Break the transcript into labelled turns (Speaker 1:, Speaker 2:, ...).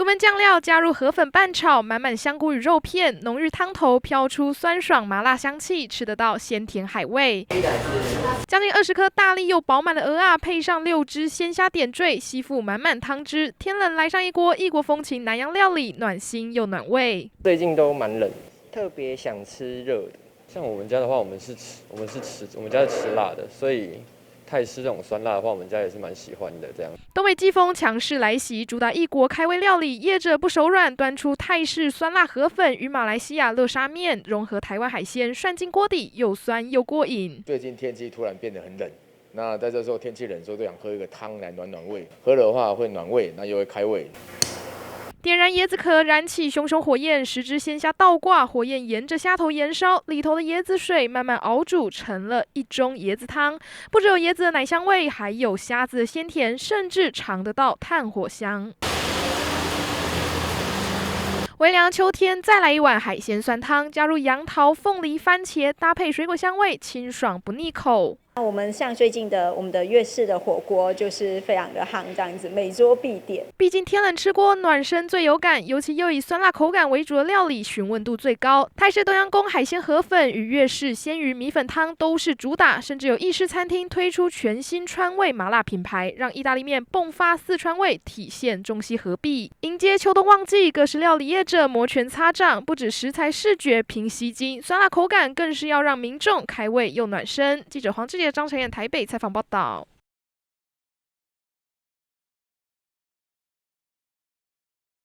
Speaker 1: 独门酱料加入河粉拌炒，满满香菇与肉片，浓郁汤头飘出酸爽麻辣香气，吃得到鲜甜海味。将近20颗大粒又饱满的鹅啊，配上6只鲜虾点缀，吸附满满汤汁。天冷来上一锅异国风情南洋料理，暖心又暖胃。
Speaker 2: 最近都蛮冷，特别想吃热的。像我们家的话，我们家是吃辣的，所以泰式这种酸辣的话，我们家也是蛮喜欢的。这样，
Speaker 1: 东北季风强势来袭，主打异国开胃料理，业者不手软，端出泰式酸辣河粉与马来西亚乐沙面，融合台湾海鲜涮进锅底，又酸又过瘾。
Speaker 3: 最近天气突然变得很冷，那在这时候天气冷的时候，都想喝一个汤来暖暖胃，喝了的话会暖胃，那又会开胃。
Speaker 1: 点燃椰子壳，燃起熊熊火焰，10只鲜虾倒挂，火焰沿着虾头燃烧，里头的椰子水慢慢熬煮，成了一盅椰子汤。不只有椰子的奶香味，还有虾子的鲜甜，甚至尝得到炭火香。微凉秋天，再来一碗海鲜酸汤，加入杨桃、凤梨、番茄，搭配水果香味，清爽不腻口。
Speaker 4: 我们像最近的我们的粤式的火锅就是非常的夯，这样子每桌必点。
Speaker 1: 毕竟天冷吃锅暖身最有感，尤其又以酸辣口感为主的料理，询问度最高。泰式东阳宫海鲜河粉与粤式鲜鱼米粉汤都是主打，甚至有意式餐厅推出全新川味麻辣品牌，让意大利面迸发四川味，体现中西合璧。迎接秋冬旺季，各式料理业者摩拳擦掌，不止食材视觉平吸睛，酸辣口感更是要让民众开胃又暖身。记者黄志杰、张晨燕台北采访报道。